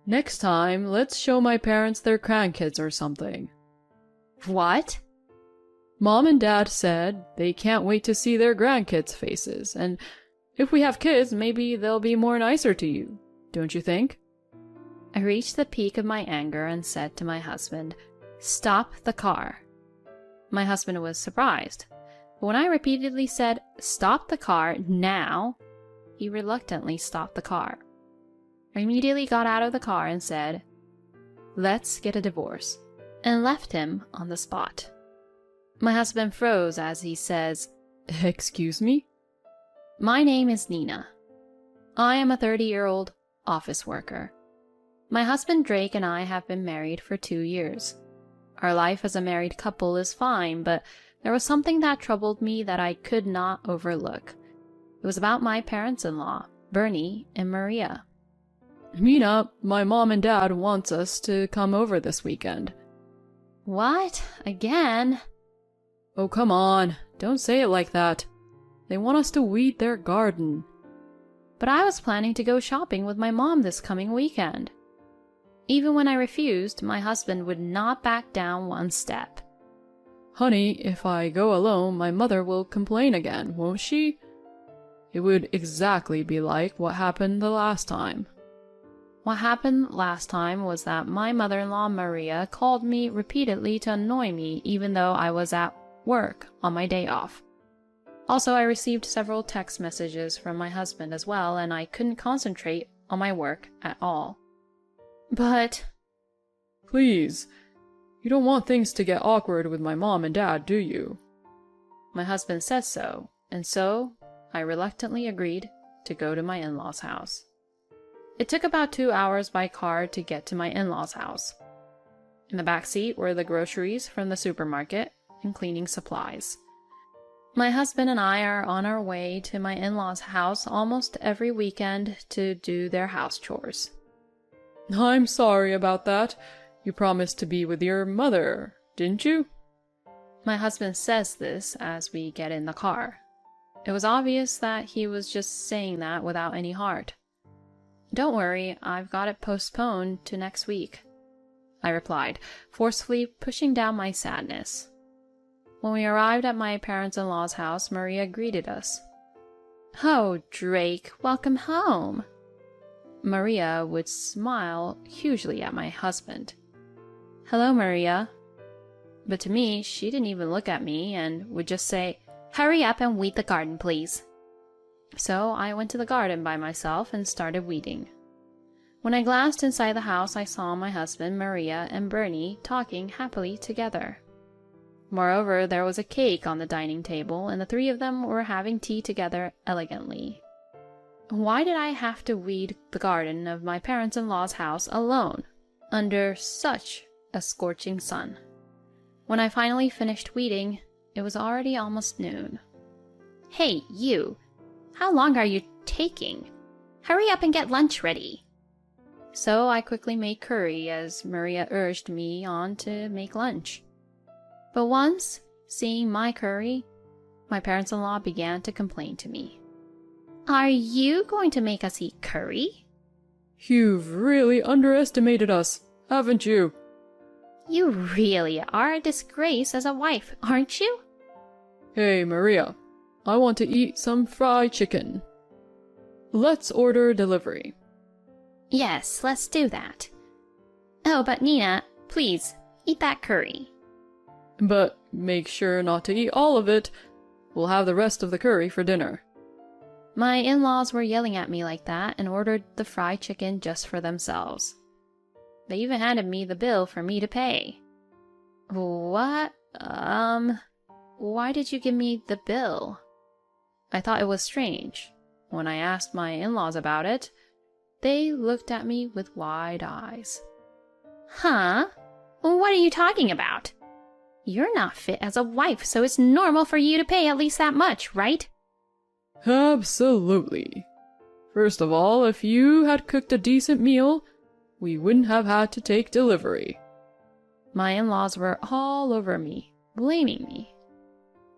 Next time, let's show my parents their grandkids or something. What? Mom and Dad said they can't wait to see their grandkids' faces, and if we have kids, maybe they'll be more nicer to you, don't you think? I reached the peak of my anger and said to my husband, "Stop the car." My husband was surprised, but when I repeatedly said, "Stop the car now," he reluctantly stopped the car. I immediately got out of the car and said, "Let's get a divorce," and left him on the spot. My husband froze as he says, Excuse me? "My name is Nina. I am a 30-year-old office worker. My husband Drake and I have been married for 2 years. Our life as a married couple is fine, but there was something that troubled me that I could not overlook. It was about my parents-in-law, Bernie and Maria." Nina, my mom and dad wants us to come over this weekend. "What? Again?" Oh, come on. Don't say it like that. They want us to weed their garden. "But I was planning to go shopping with my mom this coming weekend." Even when I refused, my husband would not back down one step. Honey, if I go alone, my mother will complain again, won't she? It would exactly be like what happened the last time. What happened last time was that my mother-in-law Maria called me repeatedly to annoy me even though I was at work on my day off. Also, I received several text messages from my husband as well, and I couldn't concentrate on my work at all. "But..." Please, you don't want things to get awkward with my mom and dad, do you? My husband says so, and so I reluctantly agreed to go to my in-laws' house. It took about 2 hours by car to get to my in-laws' house. In the back seat were the groceries from the supermarket and cleaning supplies. My husband and I are on our way to my in-laws' house almost every weekend to do their house chores. I'm sorry about that. You promised to be with your mother, didn't you? My husband says this as we get in the car. It was obvious that he was just saying that without any heart. "Don't worry, I've got it postponed to next week," I replied, forcefully pushing down my sadness. When we arrived at my parents-in-law's house, Maria greeted us. "Oh, Drake, welcome home." Maria would smile hugely at my husband. "Hello, Maria." But to me, she didn't even look at me and would just say, "Hurry up and weed the garden, please." So I went to the garden by myself and started weeding. When I glanced inside the house, I saw my husband, Maria, and Bernie talking happily together. Moreover, there was a cake on the dining table, and the three of them were having tea together elegantly. Why did I have to weed the garden of my parents-in-law's house alone, under such a scorching sun? When I finally finished weeding, it was already almost noon. "Hey, you! How long are you taking? Hurry up and get lunch ready." So I quickly made curry as Maria urged me on to make lunch. But once, seeing my curry, my parents-in-law began to complain to me. "Are you going to make us eat curry?" You've really underestimated us, haven't you? "You really are a disgrace as a wife, aren't you?" Hey, Maria, I want to eat some fried chicken. Let's order delivery. "Yes, let's do that. Oh, but Nina, please, eat that curry." But make sure not to eat all of it. We'll have the rest of the curry for dinner. My in-laws were yelling at me like that and ordered the fried chicken just for themselves. They even handed me the bill for me to pay. What? Why did you give me the bill? I thought it was strange. When I asked my in-laws about it, they looked at me with wide eyes. "Huh? What are you talking about? You're not fit as a wife, so it's normal for you to pay at least that much, right?" Absolutely. First of all, if you had cooked a decent meal, we wouldn't have had to take delivery. My in-laws were all over me, blaming me.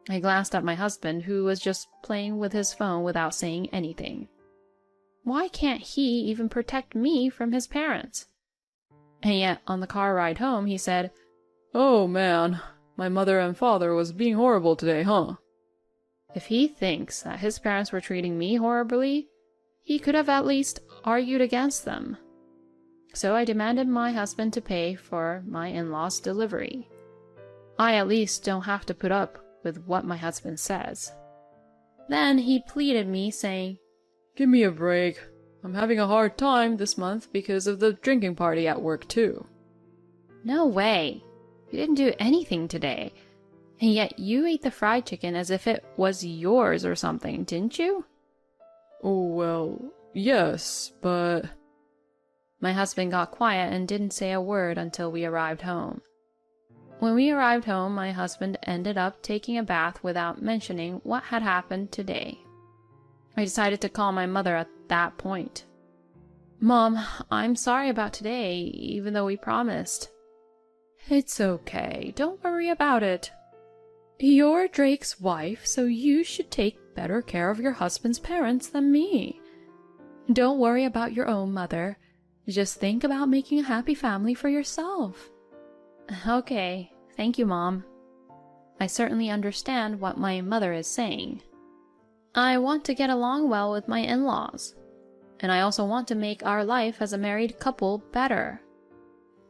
I glanced at my husband, who was just playing with his phone without saying anything. Why can't he even protect me from his parents? And yet, on the car ride home, he said, "Oh man, my mother and father was being horrible today, huh?" if he thinks that his parents were treating me horribly, he could have at least argued against them. So I demanded my husband to pay for my in-laws' delivery. I at least don't have to put up with what my husband says. Then he pleaded me, saying, "Give me a break. I'm having a hard time this month because of the drinking party at work too." no way, you didn't do anything today. And yet you ate the fried chicken as if it was yours or something, didn't you? "Oh, well, yes, but..." My husband got quiet and didn't say a word until we arrived home. When we arrived home, my husband ended up taking a bath without mentioning what had happened today. I decided to call my mother at that point. "Mom, I'm sorry about today, even though we promised." "It's okay. Don't worry about it. You're Drake's wife, so you should take better care of your husband's parents than me. Don't worry about your own mother. Just think about making a happy family for yourself." Okay, thank you, Mom. I certainly understand what my mother is saying. I want to get along well with my in-laws, and I also want to make our life as a married couple better.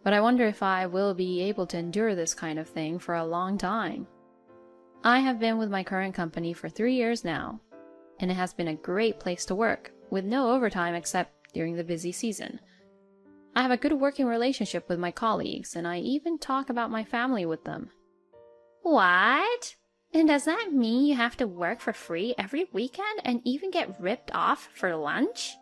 But I wonder if I will be able to endure this kind of thing for a long time. I have been with my current company for 3 years now, and it has been a great place to work, with no overtime except during the busy season. I have a good working relationship with my colleagues, and I even talk about my family with them. What? And does that mean you have to work for free every weekend and even get ripped off for lunch?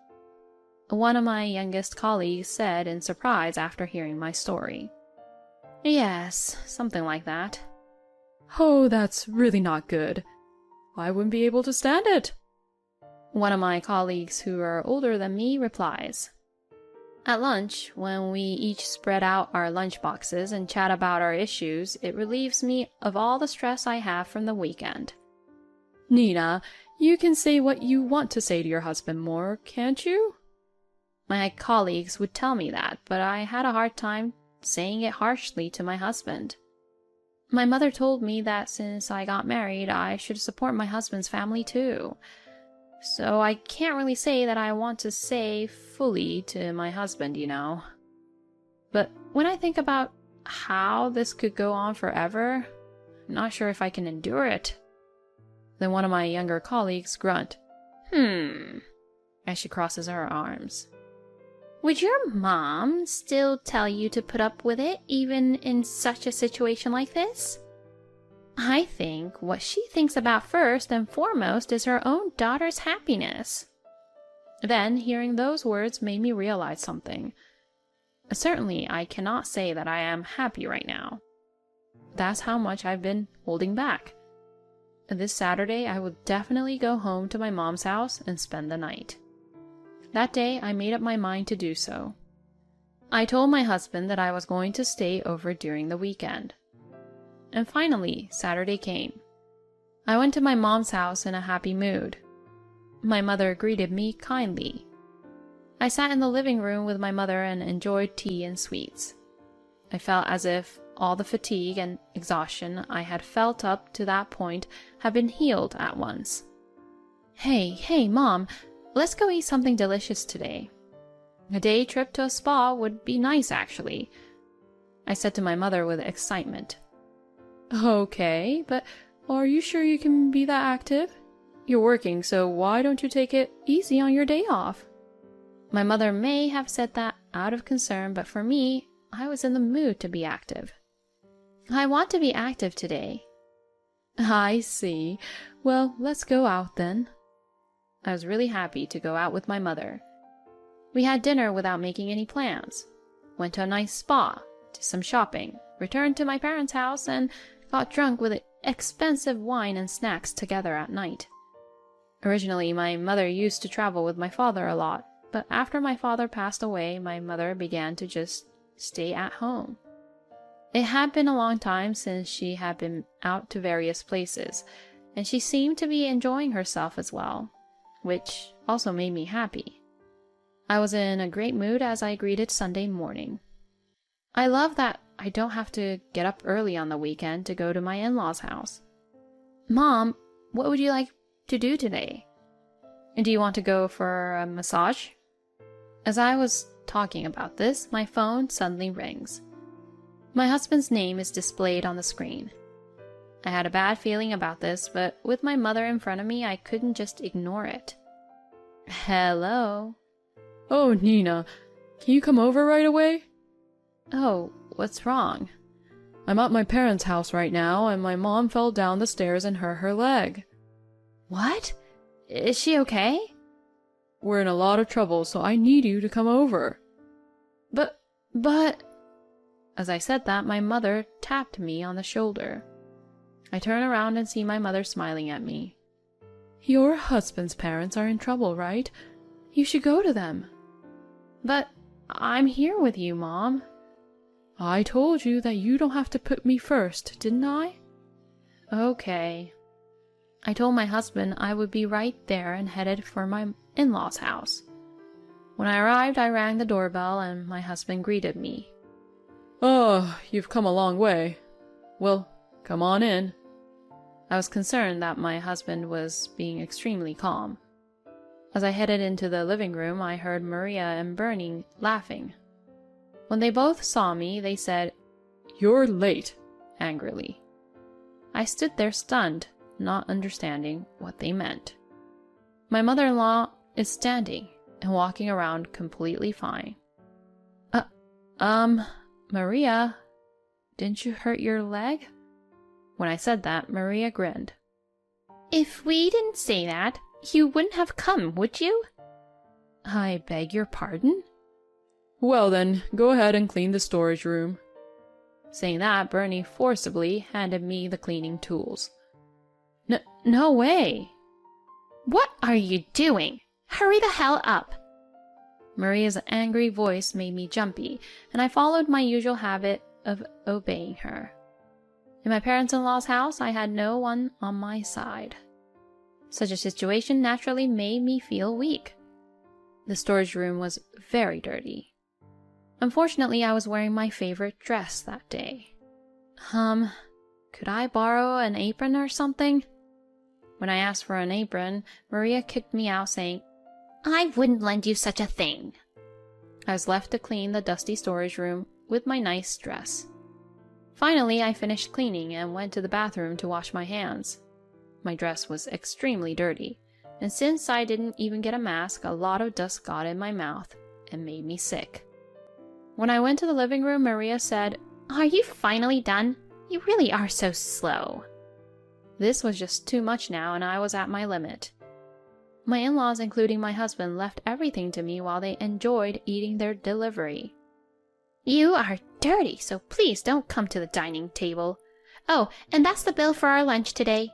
One of my youngest colleagues said in surprise after hearing my story. Yes, something like that. "Oh, that's really not good. I wouldn't be able to stand it." One of my colleagues who are older than me replies. At lunch, when we each spread out our lunch boxes and chat about our issues, it relieves me of all the stress I have from the weekend. "Nina, you can say what you want to say to your husband more, can't you?" My colleagues would tell me that, but I had a hard time saying it harshly to my husband. My mother told me that since I got married, I should support my husband's family too. So I can't really say that I want to say fully to my husband, you know. But when I think about how this could go on forever, I'm not sure if I can endure it. Then one of my younger colleagues grunt, as she crosses her arms. Would your mom still tell you to put up with it, even in such a situation like this? I think what she thinks about first and foremost is her own daughter's happiness. Then, hearing those words made me realize something. Certainly, I cannot say that I am happy right now. That's how much I've been holding back. This Saturday, I will definitely go home to my mom's house and spend the night. That day, I made up my mind to do so. I told my husband that I was going to stay over during the weekend. And finally, Saturday came. I went to my mom's house in a happy mood. My mother greeted me kindly. I sat in the living room with my mother and enjoyed tea and sweets. I felt as if all the fatigue and exhaustion I had felt up to that point had been healed at once. Hey, Mom, let's go eat something delicious today. A day trip to a spa would be nice, actually, I said to my mother with excitement. "Okay, but are you sure you can be that active? You're working, so why don't you take it easy on your day off?" My mother may have said that out of concern, but for me, I was in the mood to be active. I want to be active today. "I see. Well, let's go out then." I was really happy to go out with my mother. We had dinner without making any plans, went to a nice spa, did some shopping, returned to my parents' house, and got drunk with expensive wine and snacks together at night. Originally, my mother used to travel with my father a lot, but after my father passed away, my mother began to just stay at home. It had been a long time since she had been out to various places, and she seemed to be enjoying herself as well, which also made me happy. I was in a great mood as I greeted Sunday morning. I love that I don't have to get up early on the weekend to go to my in-laws' house. Mom, what would you like to do today? Do you want to go for a massage? As I was talking about this, my phone suddenly rings. My husband's name is displayed on the screen. I had a bad feeling about this, but with my mother in front of me, I couldn't just ignore it. Hello? Oh, Nina, can you come over right away? Oh, what's wrong? I'm at my parents' house right now, and my mom fell down the stairs and hurt her leg. What? Is she okay? We're in a lot of trouble, so I need you to come over. But... As I said that, my mother tapped me on the shoulder. I turn around and see my mother smiling at me. Your husband's parents are in trouble, right? You should go to them. But I'm here with you, Mom. I told you that you don't have to put me first, didn't I? Okay. I told my husband I would be right there and headed for my in-laws' house. When I arrived, I rang the doorbell and my husband greeted me. Oh, you've come a long way. Well, come on in. I was concerned that my husband was being extremely calm. As I headed into the living room, I heard Maria and Bernie laughing. When they both saw me, they said, "You're late," angrily. I stood there stunned, not understanding what they meant. My mother-in-law is standing and walking around completely fine. Maria, didn't you hurt your leg? When I said that, Maria grinned. If we didn't say that, you wouldn't have come, would you? I beg your pardon? Well then, go ahead and clean the storage room. Saying that, Bernie forcibly handed me the cleaning tools. No way! What are you doing? Hurry the hell up! Maria's angry voice made me jumpy, and I followed my usual habit of obeying her. In my parents-in-law's house, I had no one on my side. Such a situation naturally made me feel weak. The storage room was very dirty. Unfortunately, I was wearing my favorite dress that day. Could I borrow an apron or something? When I asked for an apron, Maria kicked me out saying, I wouldn't lend you such a thing. I was left to clean the dusty storage room with my nice dress. Finally, I finished cleaning and went to the bathroom to wash my hands. My dress was extremely dirty, and since I didn't even get a mask, a lot of dust got in my mouth and made me sick. When I went to the living room, Maria said, Are you finally done? You really are so slow. This was just too much now, and I was at my limit. My in-laws, including my husband, left everything to me while they enjoyed eating their delivery. You are dirty, so please don't come to the dining table. Oh, and that's the bill for our lunch today.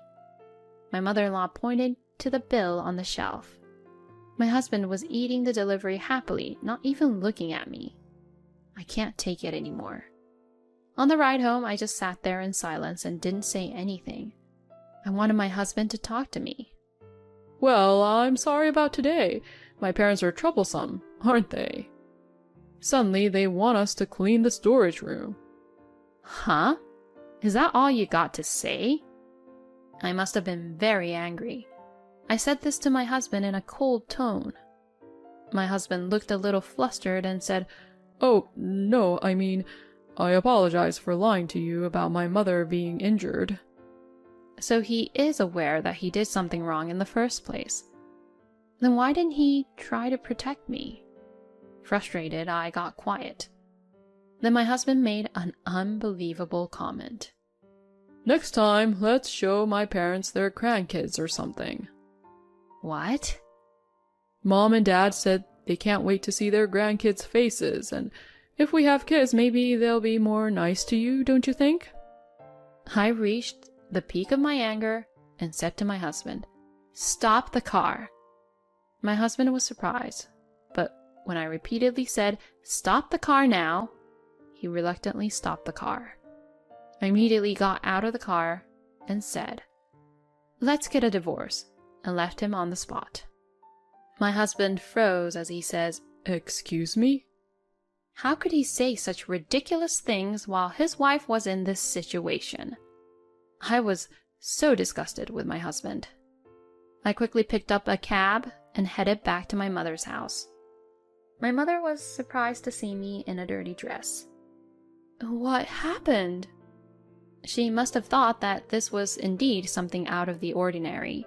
My mother-in-law pointed to the bill on the shelf. My husband was eating the delivery happily, not even looking at me. I can't take it anymore. On the ride home, I just sat there in silence and didn't say anything. I wanted my husband to talk to me. Well, I'm sorry about today. My parents are troublesome, aren't they? Suddenly, they want us to clean the storage room. Huh? Is that all you got to say? I must have been very angry. I said this to my husband in a cold tone. My husband looked a little flustered and said, Oh, no, I apologize for lying to you about my mother being injured. So he is aware that he did something wrong in the first place. Then why didn't he try to protect me? Frustrated, I got quiet. Then my husband made an unbelievable comment. Next time, let's show my parents their grandkids or something. What? Mom and Dad said they can't wait to see their grandkids' faces, and if we have kids, maybe they'll be more nice to you, don't you think? I reached the peak of my anger and said to my husband, Stop the car. My husband was surprised, but when I repeatedly said, Stop the car now, he reluctantly stopped the car. I immediately got out of the car and said, Let's get a divorce, and left him on the spot. My husband froze as he says, Excuse me? How could he say such ridiculous things while his wife was in this situation? I was so disgusted with my husband. I quickly picked up a cab and headed back to my mother's house. My mother was surprised to see me in a dirty dress. What happened? She must have thought that this was indeed something out of the ordinary.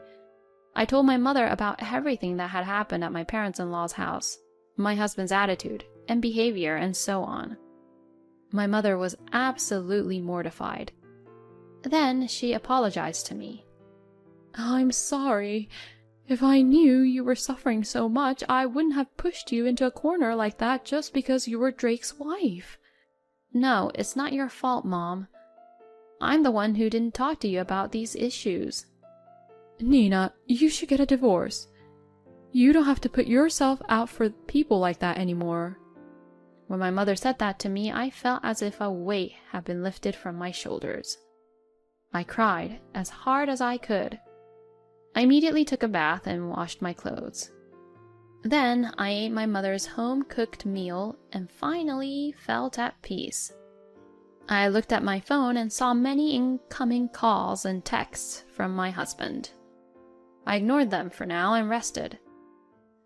I told my mother about everything that had happened at my parents-in-law's house, my husband's attitude and behavior, and so on. My mother was absolutely mortified. Then she apologized to me. I'm sorry. If I knew you were suffering so much, I wouldn't have pushed you into a corner like that just because you were Drake's wife. No, it's not your fault, Mom. I'm the one who didn't talk to you about these issues. Nina, you should get a divorce. You don't have to put yourself out for people like that anymore. When my mother said that to me, I felt as if a weight had been lifted from my shoulders. I cried as hard as I could. I immediately took a bath and washed my clothes. Then I ate my mother's home-cooked meal and finally felt at peace. I looked at my phone and saw many incoming calls and texts from my husband. I ignored them for now and rested.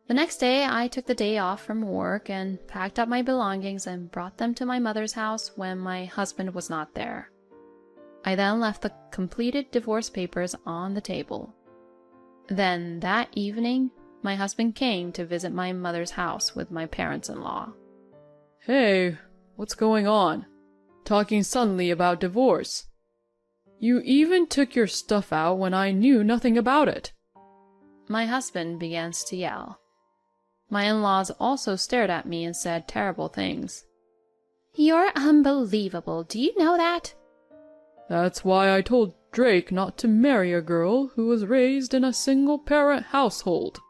The next day, I took the day off from work and packed up my belongings and brought them to my mother's house when my husband was not there. I then left the completed divorce papers on the table. Then that evening, my husband came to visit my mother's house with my parents-in-law. Hey, what's going on? Talking suddenly about divorce. You even took your stuff out when I knew nothing about it. My husband began to yell. My in-laws also stared at me and said terrible things. You're unbelievable, do you know that? That's why I told Drake not to marry a girl who was raised in a single-parent household.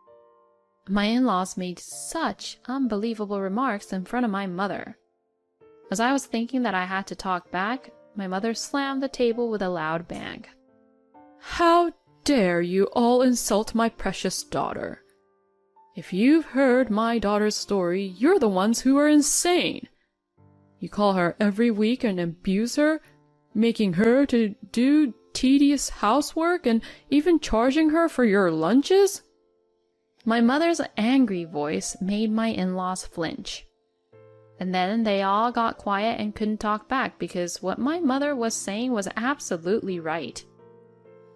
My in-laws made such unbelievable remarks in front of my mother. As I was thinking that I had to talk back, my mother slammed the table with a loud bang. How dare you all insult my precious daughter? If you've heard my daughter's story, you're the ones who are insane. You call her every week and abuse her, making her to do tedious housework and even charging her for your lunches? My mother's angry voice made my in-laws flinch. And then they all got quiet and couldn't talk back because what my mother was saying was absolutely right.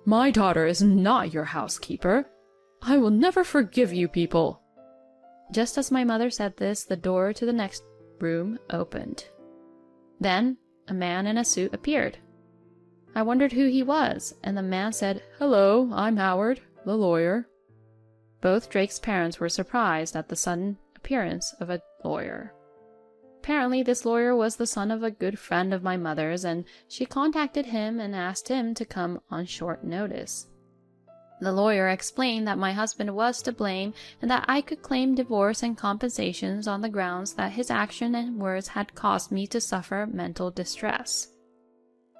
My daughter is not your housekeeper. I will never forgive you people. Just as my mother said this, the door to the next room opened. Then a man in a suit appeared. I wondered who he was, and the man said, Hello, I'm Howard, the lawyer. Both Drake's parents were surprised at the sudden appearance of a lawyer. Apparently, this lawyer was the son of a good friend of my mother's, and she contacted him and asked him to come on short notice. The lawyer explained that my husband was to blame and that I could claim divorce and compensations on the grounds that his action and words had caused me to suffer mental distress.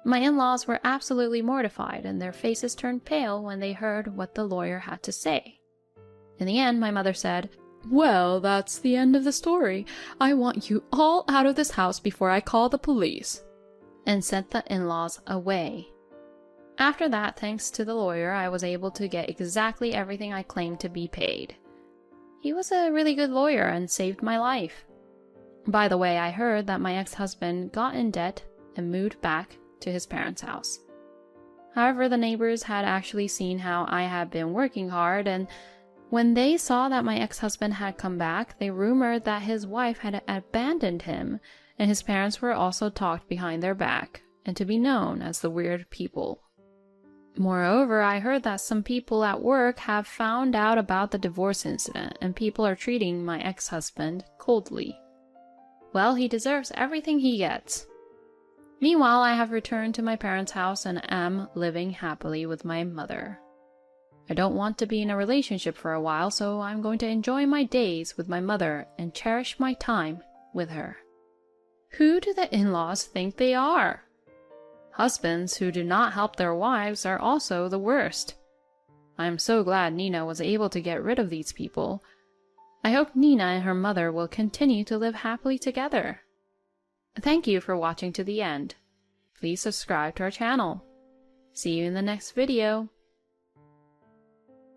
My in-laws were absolutely mortified, and their faces turned pale when they heard what the lawyer had to say. In the end, my mother said, Well, that's the end of the story. I want you all out of this house before I call the police, and sent the in-laws away. After that, thanks to the lawyer, I was able to get exactly everything I claimed to be paid. He was a really good lawyer and saved my life. By the way, I heard that my ex-husband got in debt and moved back to his parents' house. However, the neighbors had actually seen how I had been working hard, and when they saw that my ex-husband had come back, they rumored that his wife had abandoned him, and his parents were also talked behind their back, and to be known as the weird people. Moreover, I heard that some people at work have found out about the divorce incident, and people are treating my ex-husband coldly. Well, he deserves everything he gets. Meanwhile, I have returned to my parents' house and am living happily with my mother. I don't want to be in a relationship for a while, so I'm going to enjoy my days with my mother and cherish my time with her. Who do the in-laws think they are? Husbands who do not help their wives are also the worst. I am so glad Nina was able to get rid of these people. I hope Nina and her mother will continue to live happily together. Thank you for watching to the end. Please subscribe to our channel. See you in the next video.